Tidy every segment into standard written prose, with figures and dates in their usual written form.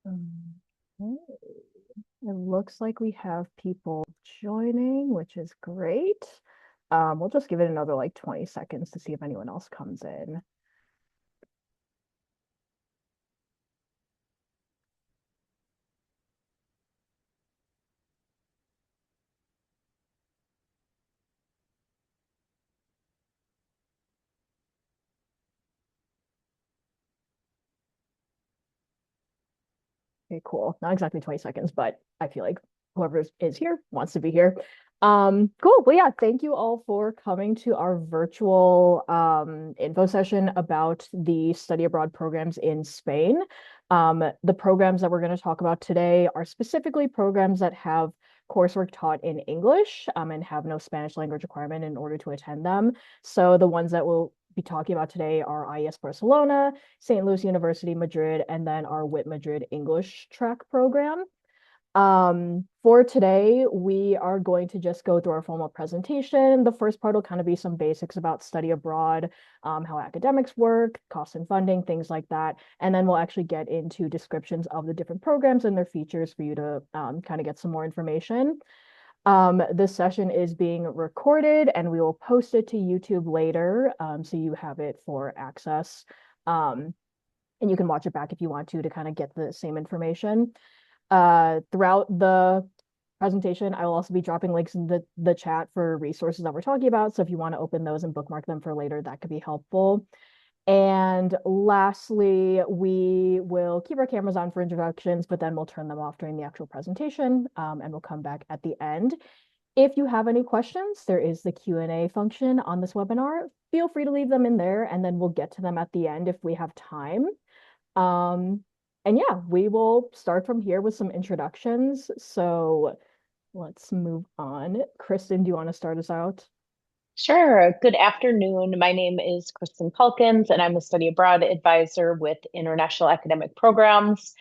Okay. It looks like we have people joining, which is great. We'll just give it another like 20 seconds to see if anyone else comes in. Okay, cool. Not exactly 20 seconds, but I feel like whoever is here wants to be here. Cool. Well, yeah, thank you all for coming to our virtual info session about the study abroad programs in Spain. The programs that we're going to talk about today are specifically programs that have coursework taught in English and have no Spanish language requirement in order to attend them. So the ones that we'll be talking about today are IES Barcelona, St. Louis University Madrid, and then our WIP Madrid English track program. For today, we are going to just go through our formal presentation. The first part will kind of be some basics about study abroad, how academics work, costs and funding, things like that. And then we'll actually get into descriptions of the different programs and their features for you to kind of get some more information. This session is being recorded and we will post it to YouTube later, so you have it for access. And you can watch it back if you want to kind of get the same information. Throughout the presentation, I will also be dropping links in the chat for resources that we're talking about. So if you want to open those and bookmark them for later, that could be helpful. And lastly, we will keep our cameras on for introductions, but then we'll turn them off during the actual presentation, and we'll come back at the end. If you have any questions, there is the Q&A function on this webinar. Feel free to leave them in there, and then we'll get to them at the end if we have time. And yeah, we will start from here with some introductions. So let's move on. Kristen, do you want to start us out? Sure. Good afternoon. My name is Kristen Calkins, and I'm a study abroad advisor with International Academic Programs.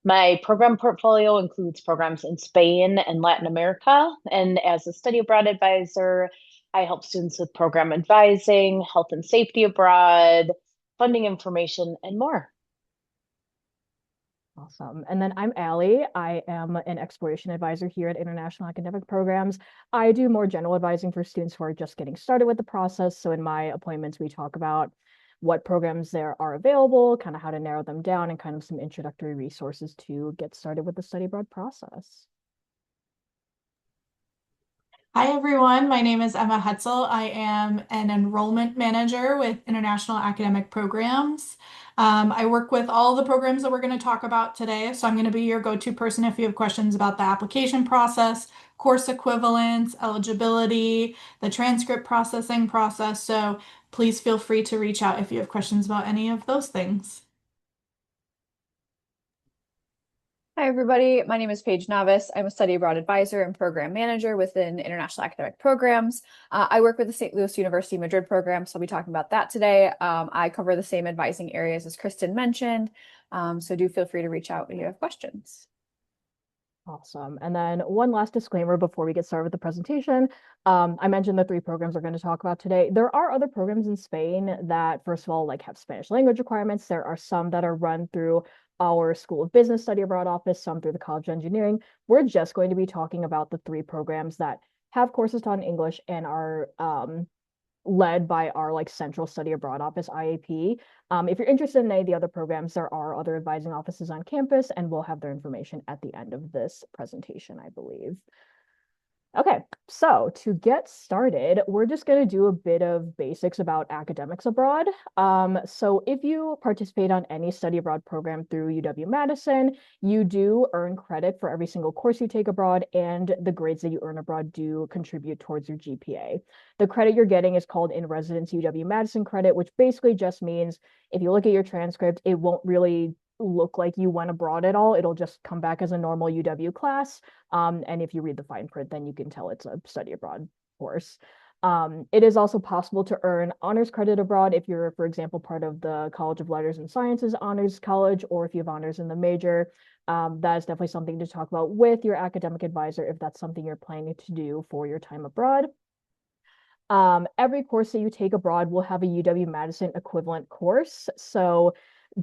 My program portfolio includes programs in Spain and Latin America. And as a study abroad advisor, I help students with program advising, health and safety abroad, funding information, and more. Awesome. And then I'm Allie. I am an exploration advisor here at International Academic Programs. I do more general advising for students who are just getting started with the process. So in my appointments, we talk about what programs there are available, kind of how to narrow them down, and kind of some introductory resources to get started with the study abroad process. Hi, everyone. My name is Emma Hetzel. I am an enrollment manager with International Academic Programs. I work with all the programs that we're going to talk about today. So I'm going to be your go-to person if you have questions about the application process, course equivalence, eligibility, the transcript processing process. So please feel free to reach out if you have questions about any of those things. Hi, everybody. My name is Paige Navis. I'm a study abroad advisor and program manager within International Academic Programs. I work with the St. Louis University Madrid program, so I'll be talking about that today. I cover the same advising areas as Kristen mentioned, so do feel free to reach out if you have questions. Awesome. And then one last disclaimer before we get started with the presentation. I mentioned the three programs we're going to talk about today. There are other programs in Spain that, first of all, like have Spanish language requirements. There are some that are run through our School of Business Study Abroad office, some through the College of Engineering. We're just going to be talking about the three programs that have courses taught in English and are led by our like central study abroad office, IAP. If you're interested in any of the other programs, there are other advising offices on campus, and we'll have their information at the end of this presentation, I believe. Okay, so to get started, we're just going to do a bit of basics about academics abroad. So if you participate on any study abroad program through UW-Madison, you do earn credit for every single course you take abroad, and the grades that you earn abroad do contribute towards your GPA. The credit you're getting is called in residence UW-Madison credit, which basically just means if you look at your transcript, it won't really look like you went abroad at all. It'll just come back as a normal UW class. And if you read the fine print, then you can tell it's a study abroad course. It is also possible to earn honors credit abroad if you're, for example, part of the College of Letters and Sciences Honors College, or if you have honors in the major. That is definitely something to talk about with your academic advisor if that's something you're planning to do for your time abroad. Every course that you take abroad will have a UW-Madison equivalent course. So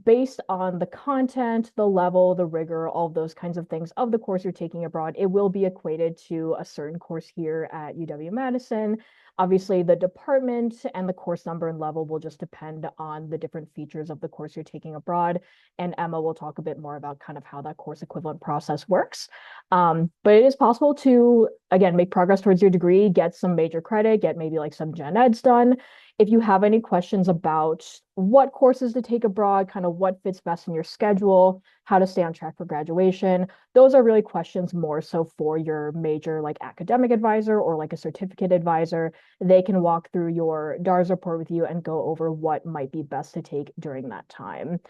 based on the content, the level, the rigor, all of those kinds of things of the course you're taking abroad, it will be equated to a certain course here at UW-Madison. Obviously, the department and the course number and level will just depend on the different features of the course you're taking abroad. And Emma will talk a bit more about kind of how that course equivalent process works. But it is possible to, again, make progress towards your degree, get some major credit, get maybe like some gen eds done. If you have any questions about what courses to take abroad, kind of what fits best in your schedule, how to stay on track for graduation, those are really questions more so for your major like academic advisor or like a certificate advisor. They can walk through your DARS report with you and go over what might be best to take during that time.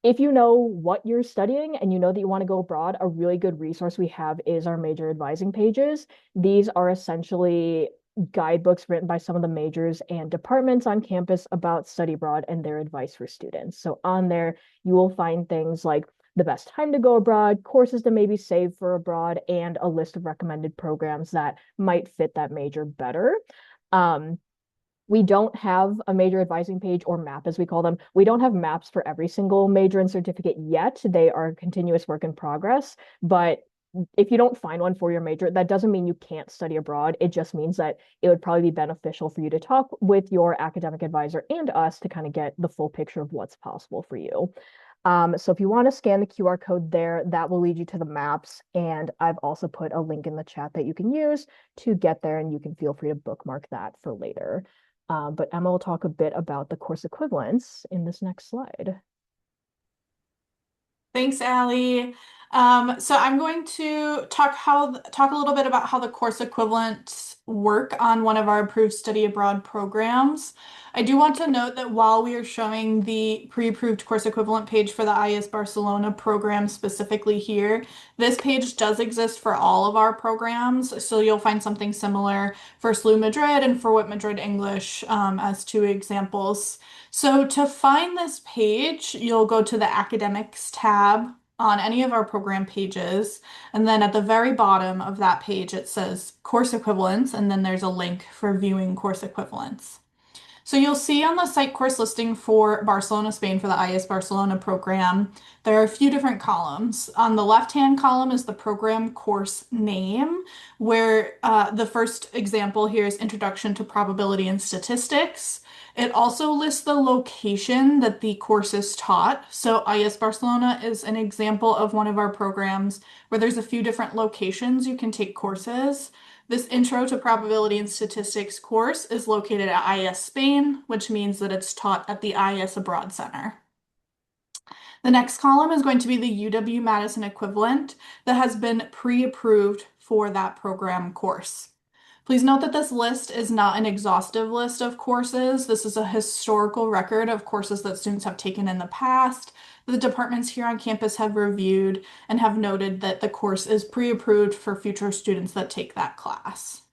If you know what you're studying and you know that you want to go abroad, a really good resource we have is our major advising pages. These are essentially guidebooks written by some of the majors and departments on campus about study abroad and their advice for students. So on there, you will find things like the best time to go abroad, courses to maybe save for abroad, and a list of recommended programs that might fit that major better. We don't have a major advising page or map, as we call them. We don't have maps for every single major and certificate yet. They are a continuous work in progress. But if you don't find one for your major, that doesn't mean you can't study abroad. It just means that it would probably be beneficial for you to talk with your academic advisor and us to kind of get the full picture of what's possible for you. So if you want to scan the QR code there, that will lead you to the maps. And I've also put a link in the chat that you can use to get there, and you can feel free to bookmark that for later. But Emma will talk a bit about the course equivalents in this next slide. Thanks, Allie. So I'm going to talk a little bit about how the course equivalents work on one of our approved study abroad programs. I do want to note that while we are showing the pre-approved course equivalent page for the IES Barcelona program specifically here, this page does exist for all of our programs. So you'll find something similar for SLU Madrid and for WIP Madrid English as two examples. So to find this page, you'll go to the Academics tab on any of our program pages. And then at the very bottom of that page, it says Course Equivalents, and then there's a link for viewing course equivalents. So you'll see on the site course listing for Barcelona, Spain for the IES Barcelona program, there are a few different columns. On the left-hand column is the program course name, where the first example here is Introduction to Probability and Statistics. It also lists the location that the course is taught. So IES Barcelona is an example of one of our programs where there's a few different locations you can take courses. This Intro to Probability and Statistics course is located at IES Spain, which means that it's taught at the IES Abroad Center. The next column is going to be the UW-Madison equivalent that has been pre-approved for that program course. Please note that this list is not an exhaustive list of courses. This is a historical record of courses that students have taken in the past. The departments here on campus have reviewed and have noted that the course is pre-approved for future students that take that class.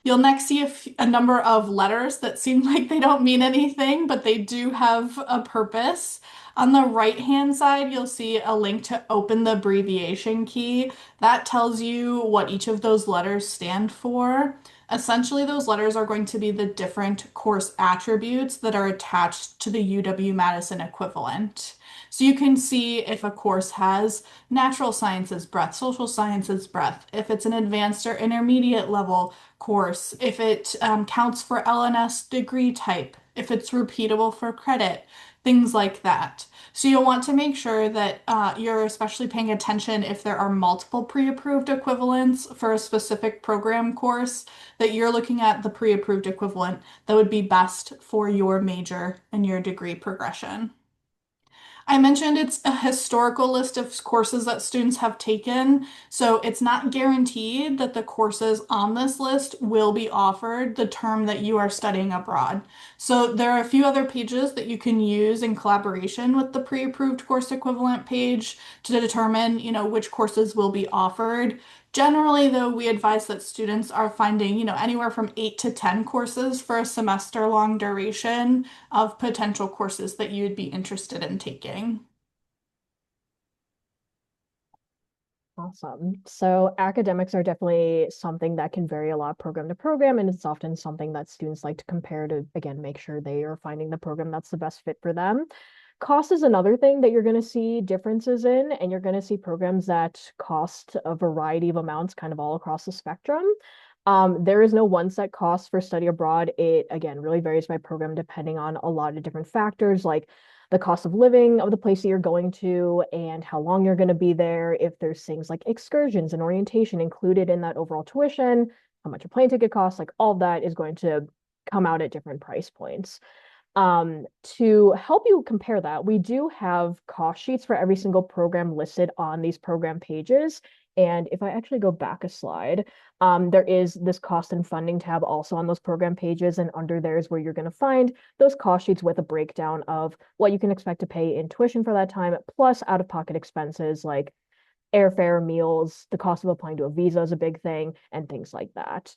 You'll next see a number of letters that seem like they don't mean anything, but they do have a purpose. On the right-hand side, you'll see a link to open the abbreviation key. That tells you what each of those letters stand for. Essentially, those letters are going to be the different course attributes that are attached to the UW-Madison equivalent. So you can see if a course has natural sciences breadth, social sciences breadth, if it's an advanced or intermediate level course, if it counts for LNS degree type, if it's repeatable for credit, things like that. So you'll want to make sure that you're especially paying attention if there are multiple pre-approved equivalents for a specific program course, that you're looking at the pre-approved equivalent that would be best for your major and your degree progression. I mentioned it's a historical list of courses that students have taken, so it's not guaranteed that the courses on this list will be offered the term that you are studying abroad. So there are a few other pages that you can use in collaboration with the pre-approved course equivalent page to determine, which courses will be offered. Generally, though, we advise that students are finding, anywhere from 8 to 10 courses for a semester-long duration of potential courses that you would be interested in taking. Awesome. So academics are definitely something that can vary a lot program to program, and it's often something that students like to compare to, again, make sure they are finding the program that's the best fit for them. Cost is another thing that you're going to see differences in, and you're going to see programs that cost a variety of amounts kind of all across the spectrum. There is no one set cost for study abroad. It, again, really varies by program depending on a lot of different factors like the cost of living of the place that you're going to and how long you're going to be there. If there's things like excursions and orientation included in that overall tuition, how much a plane ticket costs, like all of that is going to come out at different price points. To help you compare that, we do have cost sheets for every single program listed on these program pages. And if I actually go back a slide, there is this cost and funding tab also on those program pages, and under there is where you're going to find those cost sheets with a breakdown of what you can expect to pay in tuition for that time, plus out-of-pocket expenses like airfare, meals, the cost of applying to a visa is a big thing, and things like that.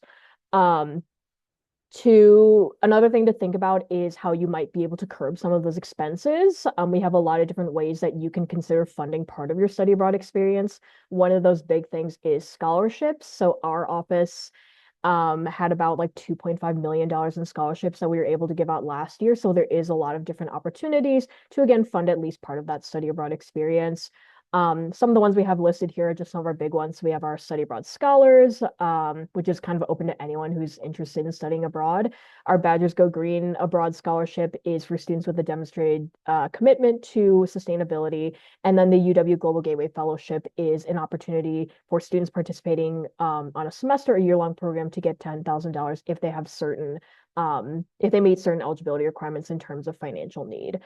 Another thing to think about is how you might be able to curb some of those expenses. We have a lot of different ways that you can consider funding part of your study abroad experience. One of those big things is scholarships. So our office had about like $2.5 million in scholarships that we were able to give out last year. So there is a lot of different opportunities to, again, fund at least part of that study abroad experience. Some of the ones we have listed here are just some of our big ones. So we have our Study Abroad Scholars, which is kind of open to anyone who's interested in studying abroad. Our Badgers Go Green Abroad Scholarship is for students with a demonstrated commitment to sustainability. And then the UW Global Gateway Fellowship is an opportunity for students participating on a semester or year-long program to get $10,000 if they have if they meet certain eligibility requirements in terms of financial need.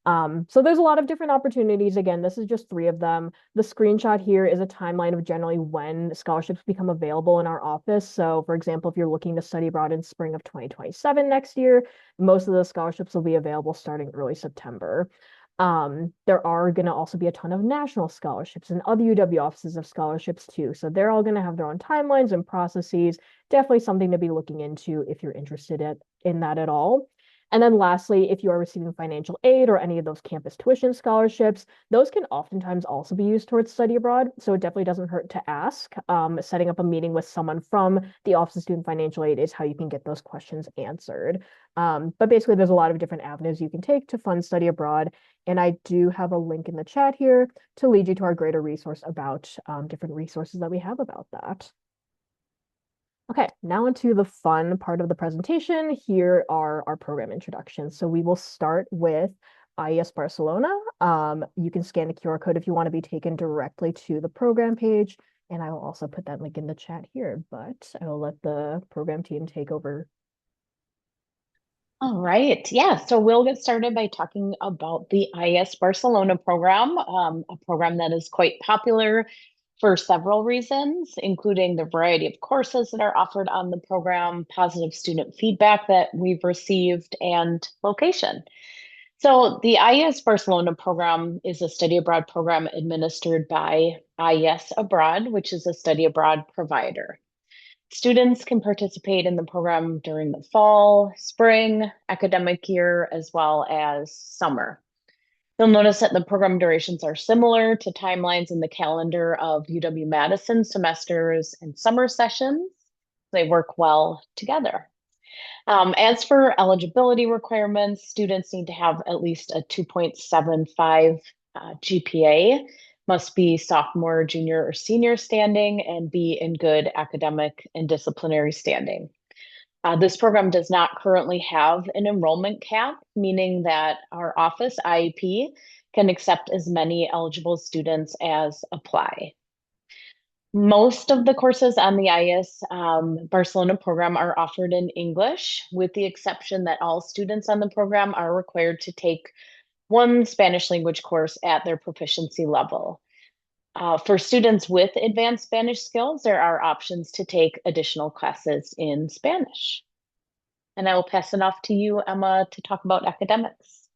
So there's a lot of different opportunities. Again, this is just 3 of them. The screenshot here is a timeline of generally when scholarships become available in our office. So for example, if you're looking to study abroad in spring of 2027 next year, most of the scholarships will be available starting early September. There are going to also be a ton of national scholarships and other UW offices of scholarships too. So they're all going to have their own timelines and processes. Definitely something to be looking into if you're interested in that at all. And then lastly, if you are receiving financial aid or any of those campus tuition scholarships, those can oftentimes also be used towards study abroad. So it definitely doesn't hurt to ask. Setting up a meeting with someone from the Office of Student Financial Aid is how you can get those questions answered. But basically, there's a lot of different avenues you can take to fund study abroad. And I do have a link in the chat here to lead you to our greater resource about different resources that we have about that. Okay, now into the fun part of the presentation. Here are our program introductions. So we will start with IES Barcelona. You can scan the QR code if you want to be taken directly to the program page. And I will also put that link in the chat here, but I will let the program team take over. All right. Yeah. So we'll get started by talking about the IES Barcelona program, a program that is quite popular for several reasons, including the variety of courses that are offered on the program, positive student feedback that we've received, and location. So the IES Barcelona program is a study abroad program administered by IES Abroad, which is a study abroad provider. Students can participate in the program during the fall, spring, academic year, as well as summer. You'll notice that the program durations are similar to timelines in the calendar of UW-Madison semesters and summer sessions. They work well together. As for eligibility requirements, students need to have at least a 2.75 GPA, must be sophomore, junior, or senior standing, and be in good academic and disciplinary standing. This program does not currently have an enrollment cap, meaning that our office, IEP, can accept as many eligible students as apply. Most of the courses on the IES Barcelona program are offered in English, with the exception that all students on the program are required to take one Spanish language course at their proficiency level. For students with advanced Spanish skills, there are options to take additional classes in Spanish. And I will pass it off to you, Emma, to talk about academics.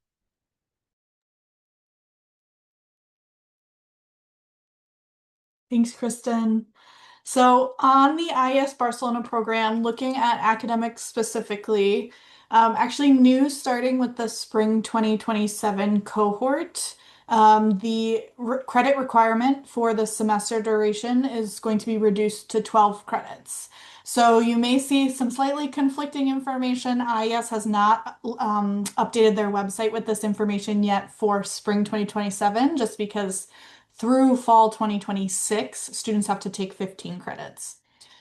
Thanks, Kristen. So on the IES Barcelona program, looking at academics specifically, actually new starting with the spring 2027 cohort. The credit requirement for the semester duration is going to be reduced to 12 credits. So you may see some slightly conflicting information. IES has not updated their website with this information yet for spring 2027, just because through fall 2026, students have to take 15 credits.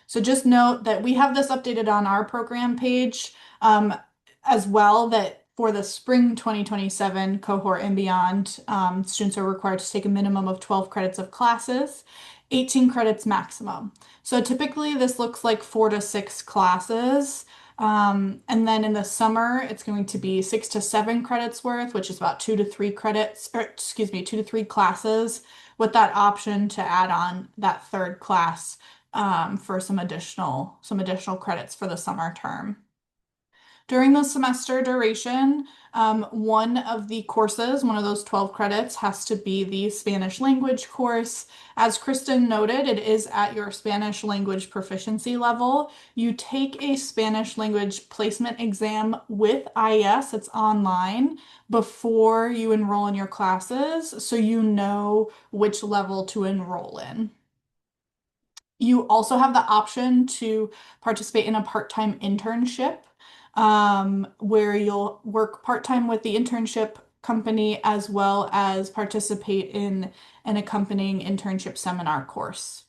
So just note that we have this updated on our program page as well, that for the spring 2027 cohort and beyond, students are required to take a minimum of 12 credits of classes, 18 credits maximum. So typically this looks like 4 to 6 classes. And then in the summer, it's going to be 6 to 7 credits worth, which is about 2 to 3 credits, or excuse me, 2 to 3 classes, with that option to add on that third class for some additional credits for the summer term. During the semester duration, one of the courses, one of those 12 credits, has to be the Spanish language course. As Kristen noted, it is at your Spanish language proficiency level. You take a Spanish language placement exam with IES, it's online, before you enroll in your classes, so you know which level to enroll in. You also have the option to participate in a part-time internship, where you'll work part-time with the internship company as well as participate in an accompanying internship seminar course.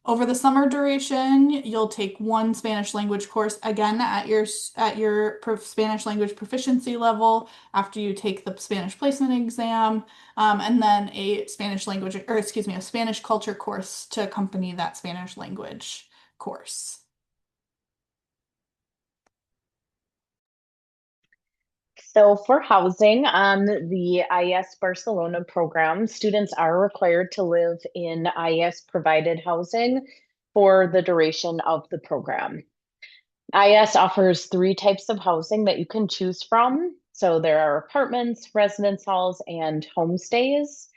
Over the summer duration, you'll take one Spanish language course again at your Spanish language proficiency level after you take the Spanish placement exam, and then a Spanish language, or excuse me, a Spanish culture course to accompany that Spanish language course. So for housing on the IES Barcelona program, students are required to live in IES provided housing for the duration of the program. IES offers 3 types of housing that you can choose from. So there are apartments, residence halls, and homestays.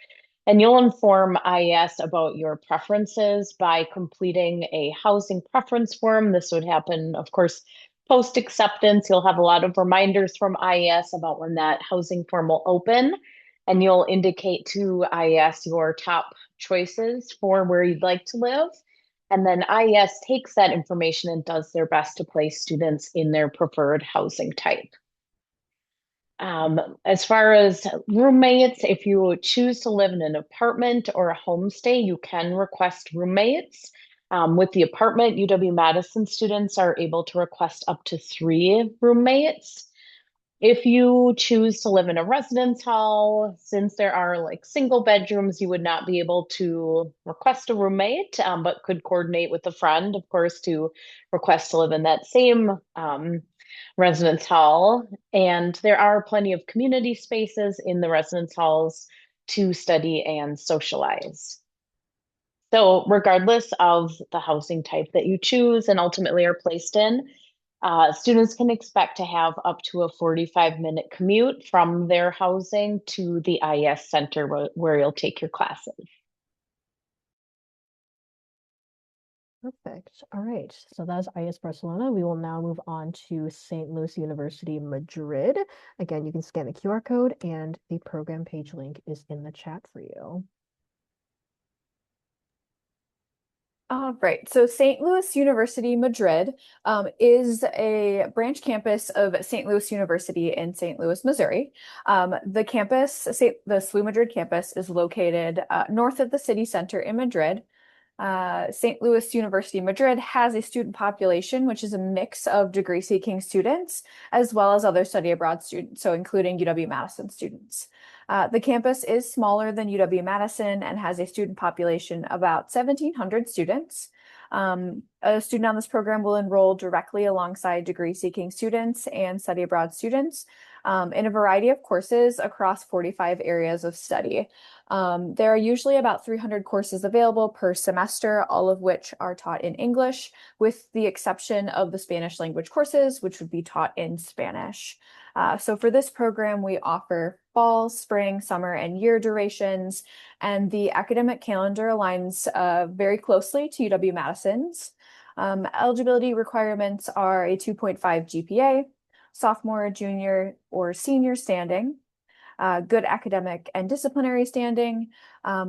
And you'll inform IES about your preferences by completing a housing preference form. This would happen, of course, post acceptance. You'll have a lot of reminders from IES about when that housing form will open. And you'll indicate to IES your top choices for where you'd like to live. And then IES takes that information and does their best to place students in their preferred housing type. As far as roommates, if you choose to live in an apartment or a homestay, you can request roommates. With the apartment, UW-Madison students are able to request up to 3 roommates. If you choose to live in a residence hall, since there are like single bedrooms, you would not be able to request a roommate, but could coordinate with a friend, of course, to request to live in that same residence hall. And there are plenty of community spaces in the residence halls to study and socialize. So regardless of the housing type that you choose and ultimately are placed in, students can expect to have up to a 45-minute commute from their housing to the IES center where you'll take your classes. Perfect. All right. So that's IES Barcelona. We will now move on to St. Louis University Madrid. Again, you can scan the QR code and the program page link is in the chat for you. All right, so St. Louis University Madrid is a branch campus of St. Louis University in St. Louis, Missouri. The campus, the SLU Madrid campus, is located north of the city center in Madrid. St. Louis University Madrid has a student population, which is a mix of degree-seeking students, as well as other study abroad students, so including UW-Madison students. The campus is smaller than UW-Madison and has a student population about 1,700 students. A student on this program will enroll directly alongside degree-seeking students and study abroad students in a variety of courses across 45 areas of study. There are usually about 300 courses available per semester, all of which are taught in English, with the exception of the Spanish language courses, which would be taught in Spanish. So for this program, we offer fall, spring, summer, and year durations, and the academic calendar aligns very closely to UW-Madison's. Eligibility requirements are a 2.5 GPA, sophomore, junior, or senior standing, good academic and disciplinary standing.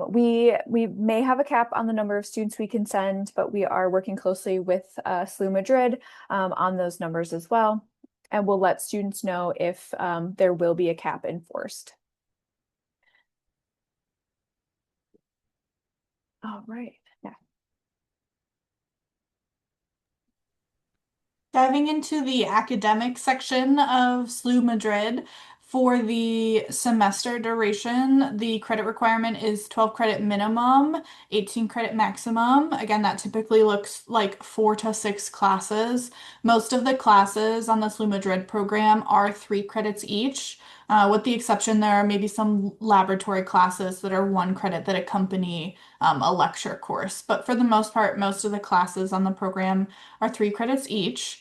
We may have a cap on the number of students we can send, but we are working closely with SLU Madrid on those numbers as well. And we'll let students know if there will be a cap enforced. All right. Yeah. Diving into the academic section of SLU Madrid, for the semester duration, the credit requirement is 12 credit minimum, 18 credit maximum. Again, that typically looks like 4 to 6 classes. Most of the classes on the SLU Madrid program are 3 credits each. With the exception, there are maybe some laboratory classes that are 1 credit that accompany a lecture course. But for the most part, most of the classes on the program are 3 credits each.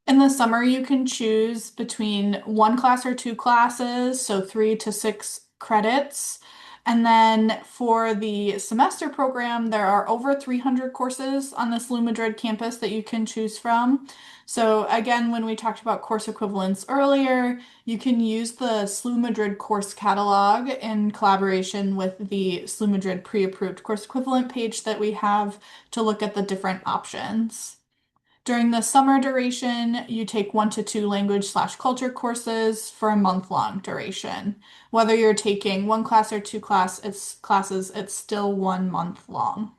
In the summer, you can choose between 1 class or 2 classes, so 3 to 6 credits. And then for the semester program, there are over 300 courses on the SLU Madrid campus that you can choose from. So again, when we talked about course equivalents earlier, you can use the SLU Madrid course catalog in collaboration with the SLU Madrid pre-approved course equivalent page that we have to look at the different options. During the summer duration, you take 1 to 2 language/culture courses for a month-long duration. Whether you're taking 1 class or 2 classes, it's still 1 month long.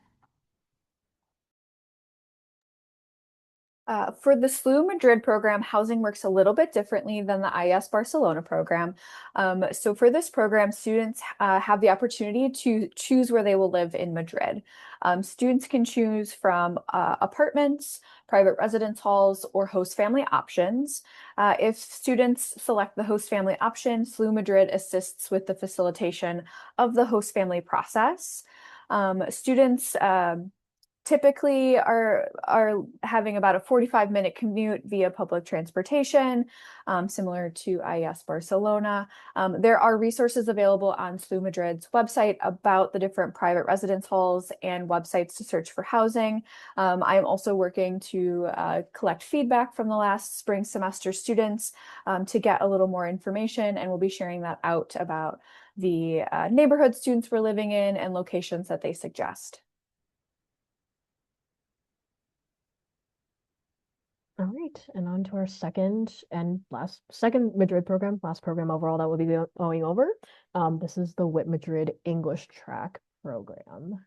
For the SLU Madrid program, housing works a little bit differently than the IES Barcelona program. So for this program, students have the opportunity to choose where they will live in Madrid. Students can choose from apartments, private residence halls, or host family options. If students select the host family option, SLU Madrid assists with the facilitation of the host family process. Students typically are having about a 45-minute commute via public transportation, similar to IES Barcelona. There are resources available on SLU Madrid's website about the different private residence halls and websites to search for housing. I am also working to collect feedback from the last spring semester students to get a little more information, and we'll be sharing that out about the neighborhood students we're living in and locations that they suggest. All right, and on to our second Madrid program, last program overall that we'll be going over. This is the WIP Madrid English track program.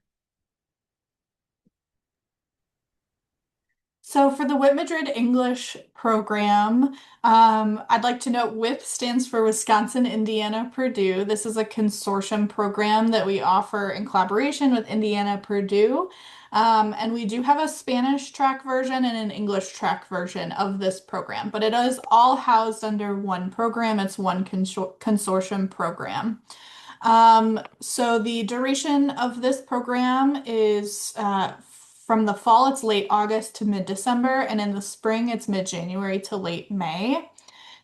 So for the WIP Madrid English program, I'd like to note WIP stands for Wisconsin, Indiana, Purdue. This is a consortium program that we offer in collaboration with Indiana, Purdue. And we do have a Spanish track version and an English track version of this program, but it is all housed under one program. It's one consortium program. So the duration of this program is from the fall, it's late August to mid-December, and in the spring, it's mid-January to late May.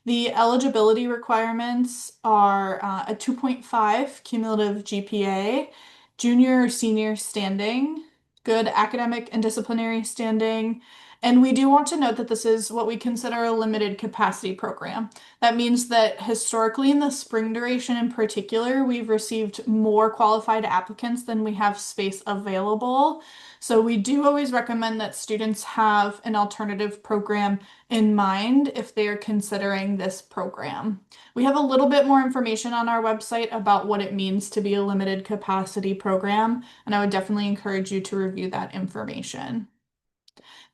The eligibility requirements are a 2.5 cumulative GPA, junior or senior standing, good academic and disciplinary standing, and we do want to note that this is what we consider a limited capacity program. That means that historically in the spring duration in particular, we've received more qualified applicants than we have space available. So we do always recommend that students have an alternative program in mind if they are considering this program. We have a little bit more information on our website about what it means to be a limited capacity program, and I would definitely encourage you to review that information.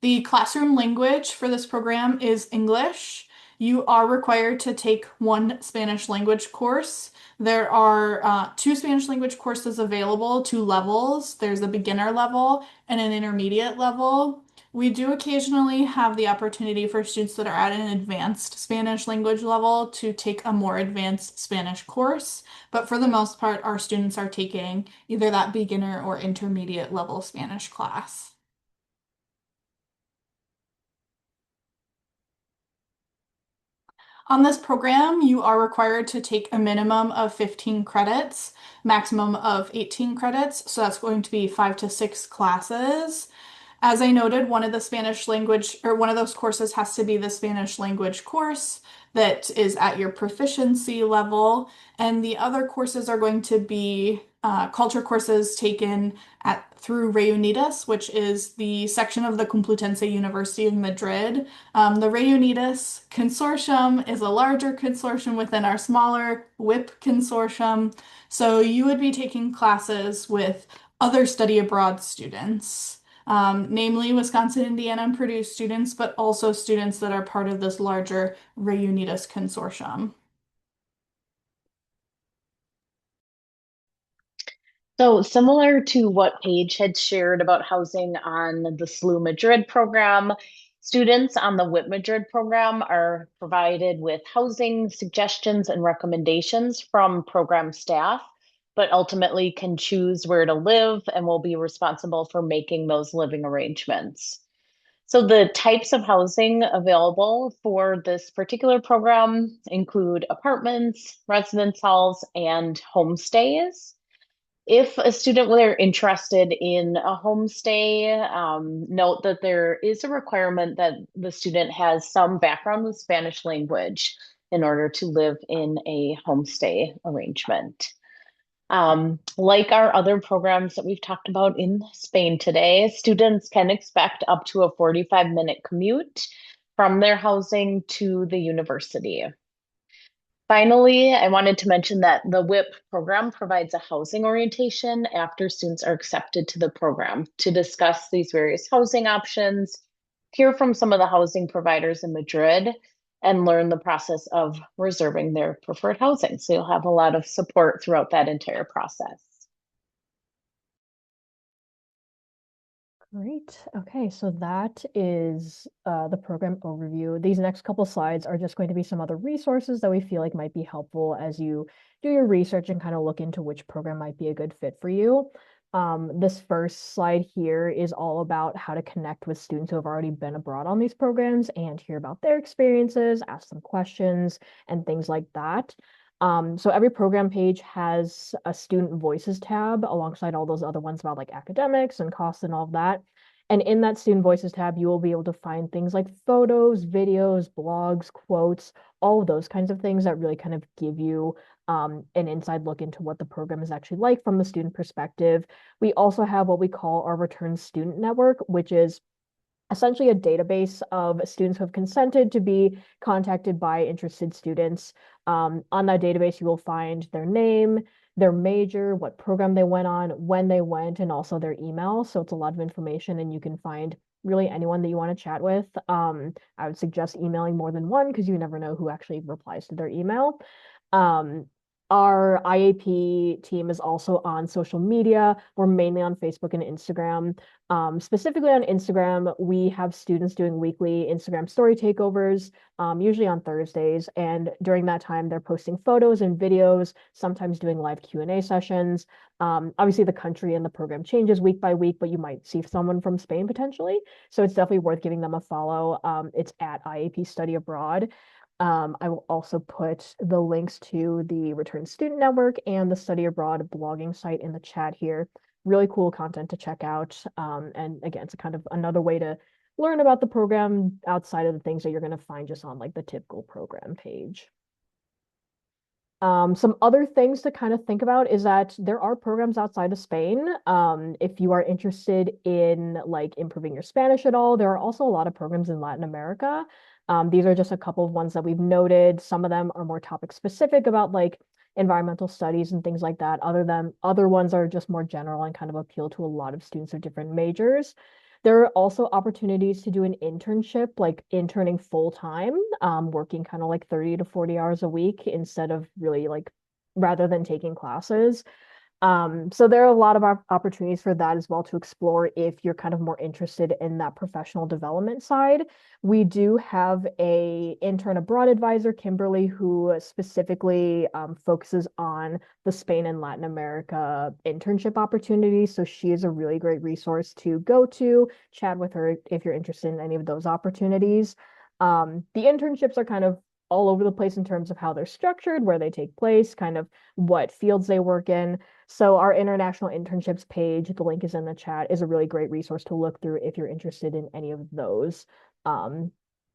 The classroom language for this program is English. You are required to take 1 Spanish language course. There are 2 Spanish language courses available, 2 levels. There's a beginner level and an intermediate level. We do occasionally have the opportunity for students that are at an advanced Spanish language level to take a more advanced Spanish course, but for the most part, our students are taking either that beginner or intermediate level Spanish class. On this program, you are required to take a minimum of 15 credits, maximum of 18 credits, so that's going to be 5 to 6 classes. As I noted, one of those courses has to be the Spanish language course. that is at your proficiency level. And the other courses are going to be culture courses taken through Reunidas, which is the section of the Complutense University of Madrid. The Reunidas consortium is a larger consortium within our smaller WIP consortium. So you would be taking classes with other study abroad students, namely Wisconsin, Indiana, and Purdue students, but also students that are part of this larger Reunidas consortium. So similar to what Paige had shared about housing on the SLU Madrid program, students on the WIP Madrid program are provided with housing suggestions and recommendations from program staff, but ultimately can choose where to live and will be responsible for making those living arrangements. So the types of housing available for this particular program include apartments, residence halls, and homestays. If a student were interested in a homestay, note that there is a requirement that the student has some background with Spanish language in order to live in a homestay arrangement. Like our other programs that we've talked about in Spain today, students can expect up to a 45-minute commute from their housing to the university. Finally, I wanted to mention that the WIP program provides a housing orientation after students are accepted to the program to discuss these various housing options, hear from some of the housing providers in Madrid, and learn the process of reserving their preferred housing. So you'll have a lot of support throughout that entire process. Great. Okay, so that is the program overview. These next couple slides are just going to be some other resources that we feel like might be helpful as you do your research and kind of look into which program might be a good fit for you. This first slide here is all about how to connect with students who have already been abroad on these programs and hear about their experiences, ask them questions, and things like that. So every program page has a student voices tab alongside all those other ones about like academics and costs and all of that. And in that student voices tab, you will be able to find things like photos, videos, blogs, quotes, all of those kinds of things that really kind of give you an inside look into what the program is actually like from the student perspective. We also have what we call our return student network, which is essentially a database of students who have consented to be contacted by interested students. On that database, you will find their name, their major, what program they went on, when they went, and also their email. So it's a lot of information, and you can find really anyone that you want to chat with. I would suggest emailing more than one because you never know who actually replies to their email. Um, our IAP team is also on social media. We're mainly on Facebook and Instagram. Specifically on Instagram, we have students doing weekly Instagram story takeovers, usually on Thursdays. And during that time, they're posting photos and videos, sometimes doing live Q&A sessions. Obviously, the country and the program changes week by week, but you might see someone from Spain potentially. So it's definitely worth giving them a follow. It's at IAP Study Abroad. I will also put the links to the Return Student Network and the Study Abroad blogging site in the chat here. Really cool content to check out. And again, it's kind of another way to learn about the program outside of the things that you're going to find just on like the typical program page. Some other things to kind of think about is that there are programs outside of Spain. If you are interested in like improving your Spanish at all, there are also a lot of programs in Latin America. These are just a couple of ones that we've noted. Some of them are more topic specific about like environmental studies and things like that. Other ones are just more general and kind of appeal to a lot of students of different majors. There are also opportunities to do an internship, like interning full time, working kind of like 30 to 40 hours a week instead of really like rather than taking classes. So there are a lot of opportunities for that as well to explore if you're kind of more interested in that professional development side. We do have a intern abroad advisor, Kimberly, who specifically focuses on the Spain and Latin America internship opportunities. So she is a really great resource to go to, chat with her if you're interested in any of those opportunities. The internships are kind of all over the place in terms of how they're structured, where they take place, kind of what fields they work in. So our international internships page, the link is in the chat, is a really great resource to look through if you're interested in any of those, on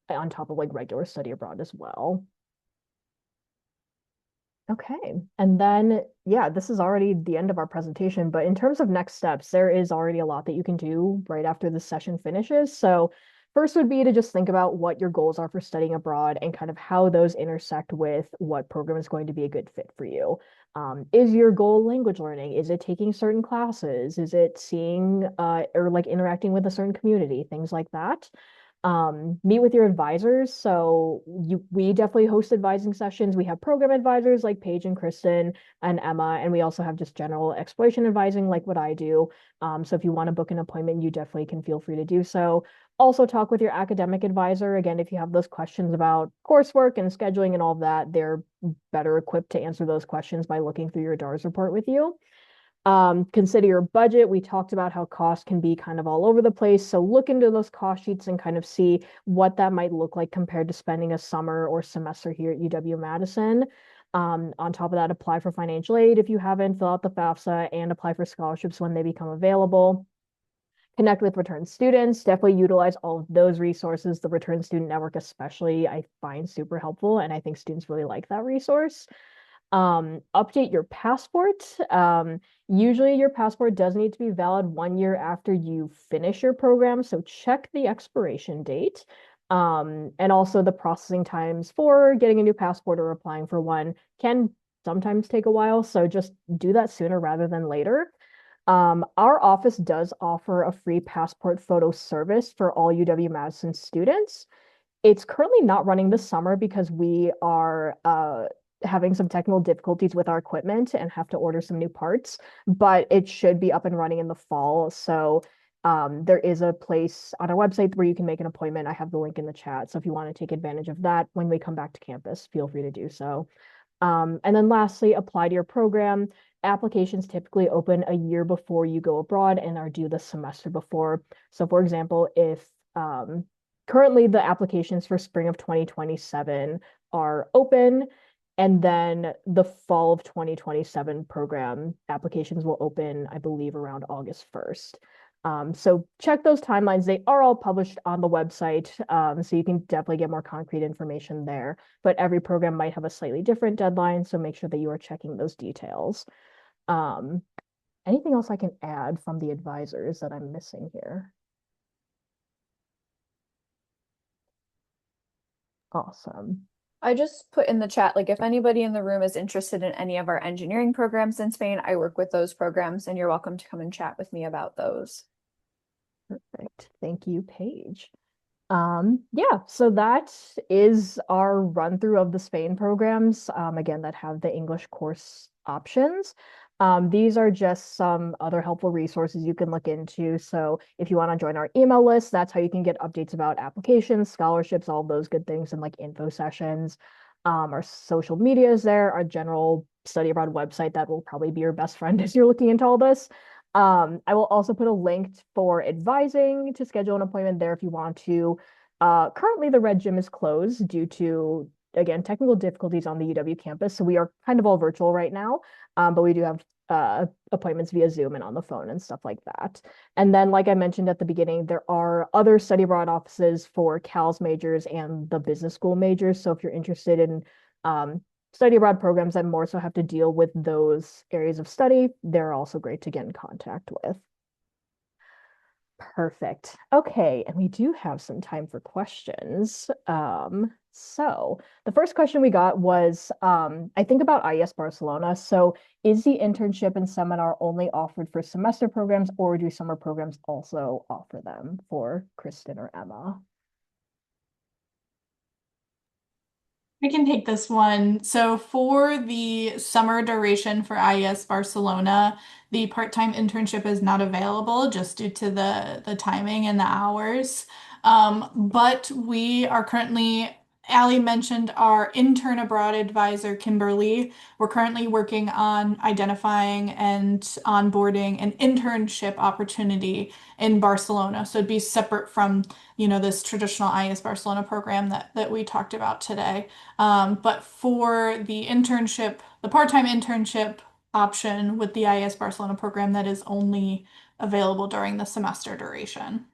top of like regular study abroad as well. Okay. And then, yeah, this is already the end of our presentation, but in terms of next steps, there is already a lot that you can do right after the session finishes. So first would be to just think about what your goals are for studying abroad and kind of how those intersect with what program is going to be a good fit for you. Is your goal language learning? Is it taking certain classes? Is it seeing or like interacting with a certain community? Things like that. Meet with your advisors. So we definitely host advising sessions. We have program advisors like Paige and Kristen and Emma, and we also have just general exploration advising like what I do. So if you want to book an appointment, you definitely can feel free to do so. Also talk with your academic advisor. Again, if you have those questions about coursework and scheduling and all of that, they're better equipped to answer those questions by looking through your DARS report with you. Consider your budget. We talked about how costs can be kind of all over the place. So look into those cost sheets and kind of see what that might look like compared to spending a summer or semester here at UW-Madison. On top of that, apply for financial aid if you haven't, fill out the FAFSA and apply for scholarships when they become available. Connect with return students, definitely utilize all of those resources. The return student network especially I find super helpful, and I think students really like that resource. Update your passport. Usually your passport does need to be valid 1 year after you finish your program, so check the expiration date. And also the processing times for getting a new passport or applying for one can sometimes take a while, so just do that sooner rather than later. Our office does offer a free passport photo service for all UW-Madison students. It's currently not running this summer because we are having some technical difficulties with our equipment and have to order some new parts, but it should be up and running in the fall. So there is a place on our website where you can make an appointment. I have the link in the chat. So if you want to take advantage of that when we come back to campus, feel free to do so. And then lastly, apply to your program. Applications typically open a year before you go abroad and are due the semester before. So for example, if currently the applications for spring of 2027 are open, and then the fall of 2027 program applications will open, I believe, around August 1st. So check those timelines. They are all published on the website, so you can definitely get more concrete information there. But every program might have a slightly different deadline, so make sure that you are checking those details. Um, Anything else I can add from the advisors that I'm missing here? Awesome. I just put in the chat, like if anybody in the room is interested in any of our engineering programs in Spain, I work with those programs and you're welcome to come and chat with me about those. Perfect. Thank you, Paige. Yeah, so that is our run through of the Spain programs, again, that have the English course options. These are just some other helpful resources you can look into. So if you want to join our email list, that's how you can get updates about applications, scholarships, all those good things, and like info sessions. Our social media is there, our general study abroad website that will probably be your best friend as you're looking into all this. I will also put a link for advising to schedule an appointment there if you want to. Currently, the Red Gym is closed due to, again, technical difficulties on the UW campus. So we are kind of all virtual right now, but we do have appointments via Zoom and on the phone and stuff like that. And then, like I mentioned at the beginning, there are other study abroad offices for CALS majors and the business school majors. So if you're interested in study abroad programs that more so have to deal with those areas of study, they're also great to get in contact with. Perfect. Okay, and we do have some time for questions. So the first question we got was, I think about IES Barcelona. So is the internship and seminar only offered for semester programs, or do summer programs also offer them for Kristen or Emma? I can take this one. So for the summer duration for IES Barcelona, the part-time internship is not available just due to the timing and the hours. But we are currently, Allie mentioned our intern abroad advisor, Kimberly. We're currently working on identifying and onboarding an internship opportunity in Barcelona. So it'd be separate from, this traditional IES Barcelona program that we talked about today. But for the internship, the part-time internship option with the IES Barcelona program, that is only available during the semester duration.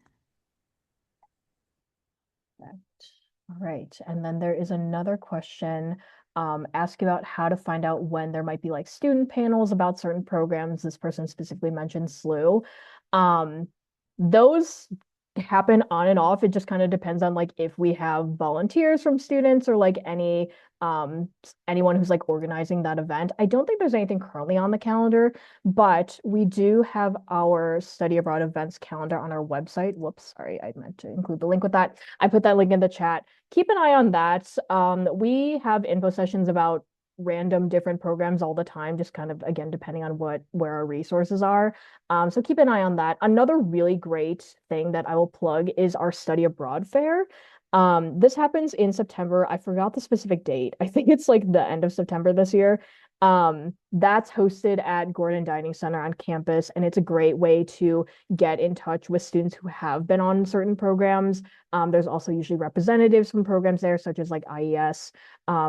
All right. And then there is another question asking about how to find out when there might be like student panels about certain programs. This person specifically mentioned SLU. Those happen on and off. It just kind of depends on like if we have volunteers from students or like anyone who's like organizing that event. I don't think there's anything currently on the calendar, but we do have our study abroad events calendar on our website. Whoops, sorry, I meant to include the link with that. I put that link in the chat. Keep an eye on that. We have info sessions about random different programs all the time, just kind of again depending on where our resources are. So keep an eye on that. Another really great thing that I will plug is our study abroad fair. This happens in September. I forgot the specific date. I think it's like the end of September this year. That's hosted at Gordon Dining Center on campus, and it's a great way to get in touch with students who have been on certain programs. There's also usually representatives from programs there, such as like IES.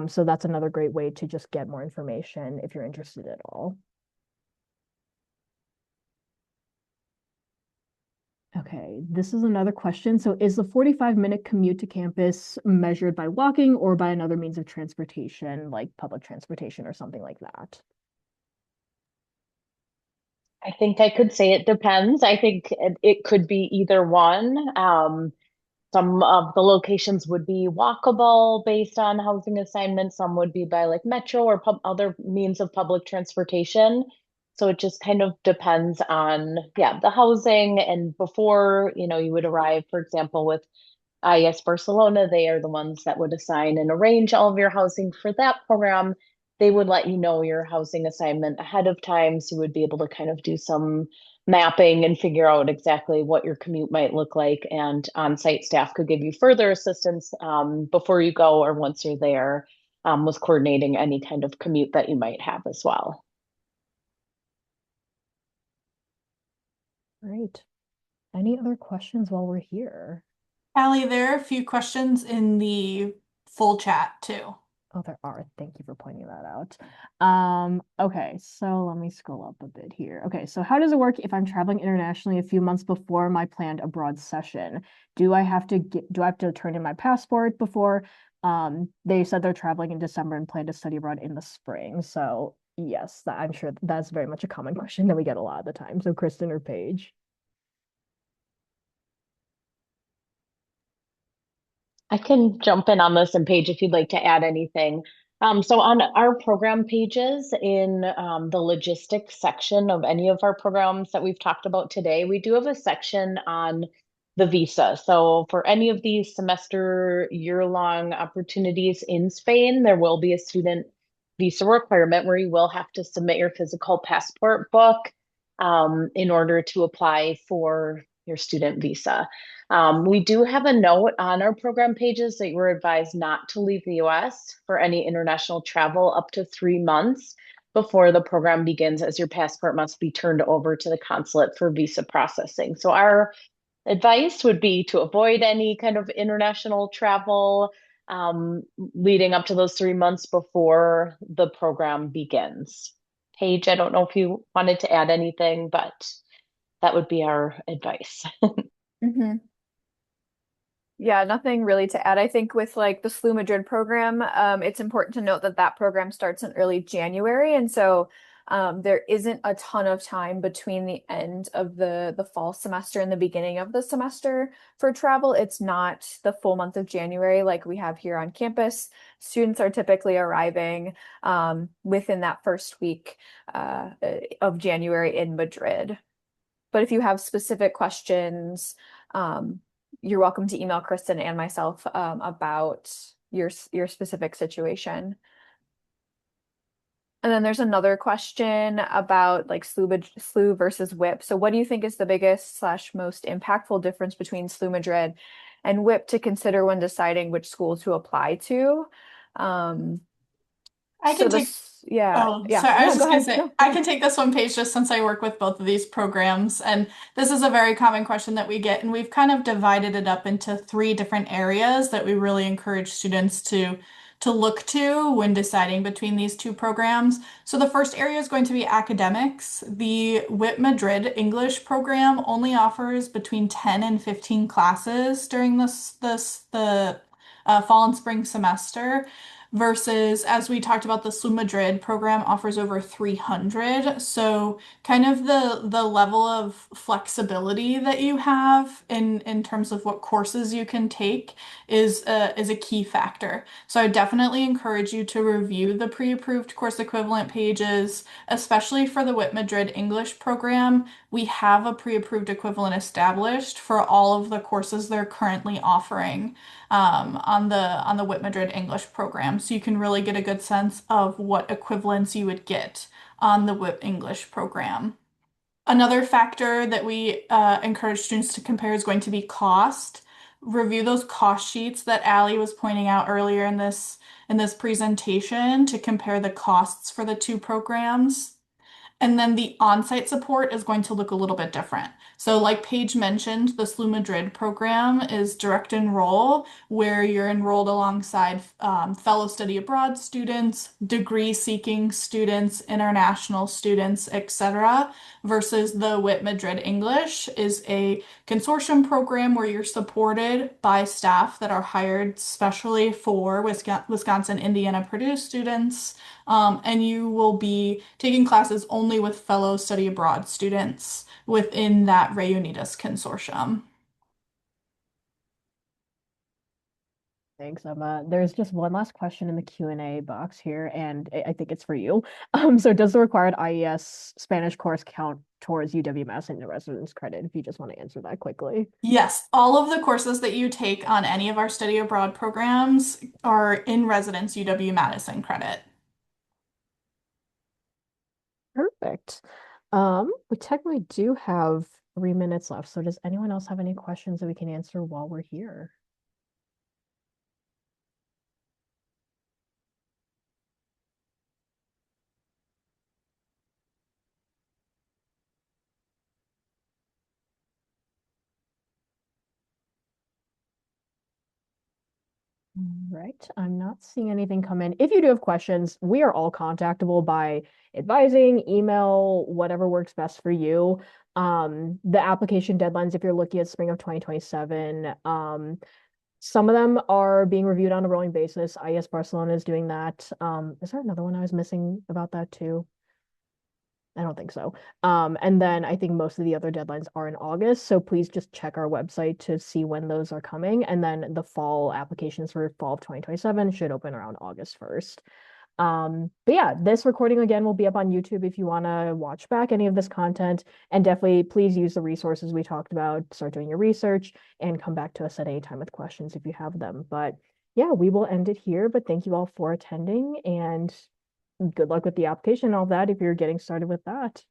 So that's another great way to just get more information if you're interested at all. Okay, this is another question. So is the 45-minute commute to campus measured by walking or by another means of transportation, like public transportation or something like that? I think I could say it depends. I think it could be either one. Some of the locations would be walkable based on housing assignments. Some would be by like metro or other means of public transportation. So it just kind of depends on, yeah, the housing. And before, you would arrive, for example, with IES Barcelona, they are the ones that would assign and arrange all of your housing for that program. They would let you know your housing assignment ahead of time, so you would be able to kind of do some mapping and figure out exactly what your commute might look like. And on-site staff could give you further assistance before you go or once you're there with coordinating any kind of commute that you might have as well. Great. Any other questions while we're here? Allie, there are a few questions in the full chat too. Oh, there are. Thank you for pointing that out. Okay, so let me scroll up a bit here. Okay, so how does it work if I'm traveling internationally a few months before my planned abroad session? Do I have to turn in my passport before? They said they're traveling in December and plan to study abroad in the spring. So yes, I'm sure that's very much a common question that we get a lot of the time. So Kristen or Paige? I can jump in on this and Paige if you'd like to add anything. So on our program pages in the logistics section of any of our programs that we've talked about today, we do have a section on the visa. So for any of these semester year-long opportunities in Spain, there will be a student visa requirement where you will have to submit your physical passport book in order to apply for your student visa. We do have a note on our program pages that you were advised not to leave the US for any international travel up to 3 months before the program begins, as your passport must be turned over to the consulate for visa processing. So our advice would be to avoid any kind of international travel leading up to those 3 months before the program begins. Paige, I don't know if you wanted to add anything, but that would be our advice. Mm-hmm. Yeah, nothing really to add. I think with like the SLU Madrid program, it's important to note that that program starts in early January. And so there isn't a ton of time between the end of the fall semester and the beginning of the semester for travel. It's not the full month of January like we have here on campus. Students are typically arriving within that first week of January in Madrid. But if you have specific questions, you're welcome to email Kristen and myself about your specific situation. And then there's another question about like SLU versus WIP. So what do you think is the biggest / most impactful difference between SLU Madrid and WIP to consider when deciding which school to apply to? I can take. Yeah. Oh, Yeah. sorry. I was No, just go gonna ahead. say No, I can take this one page just since I work with both of these programs, and this is a very common question that we get, and we've kind of divided it up into 3 different areas that we really encourage students to look to when deciding between these 2 programs. So the first area is going to be academics. The WIP Madrid English program only offers between 10 and 15 classes during the fall and spring semester. Versus, as we talked about, the SLU Madrid program offers over 300. So kind of the level of flexibility that you have in terms of what courses you can take is a key factor. So I definitely encourage you to review the pre-approved course equivalent pages, especially for the WIP Madrid English program. We have a pre-approved equivalent established for all of the courses they're currently offering on the WIP Madrid English program. So you can really get a good sense of what equivalents you would get on the WIP English program. Another factor that we encourage students to compare is going to be cost. Review those cost sheets that Allie was pointing out earlier in this presentation to compare the costs for the two programs. And then the on-site support is going to look a little bit different. So like Paige mentioned, the SLU Madrid program is direct enroll, where you're enrolled alongside fellow study abroad students, degree-seeking students, international students, etc. Versus the WIP Madrid English is a consortium program where you're supported by staff that are hired specially for Wisconsin, Indiana, Purdue students. And you will be taking classes only with fellow study abroad students within that Reunitas consortium. Thanks, Emma. There's just one last question in the Q&A box here, and I think it's for you. So does the required IES Spanish course count towards UW-Madison residence credit? If you just want to answer that quickly. Yes, all of the courses that you take on any of our study abroad programs are in residence UW-Madison credit. Perfect. We technically do have 3 minutes left. So does anyone else have any questions that we can answer while we're here? Right. I'm not seeing anything come in. If you do have questions, we are all contactable by advising, email, whatever works best for you. The application deadlines, if you're looking at spring of 2027, some of them are being reviewed on a rolling basis. IES Barcelona is doing that. Is there another one I was missing about that too? I don't think so. And then I think most of the other deadlines are in August. So please just check our website to see when those are coming. And then the fall applications for fall of 2027 should open around August 1st. But yeah, this recording again will be up on YouTube if you want to watch back any of this content. And definitely please use the resources we talked about, start doing your research, and come back to us at any time with questions if you have them. But yeah, we will end it here. But thank you all for attending, and good luck with the application and all that if you're getting started with that.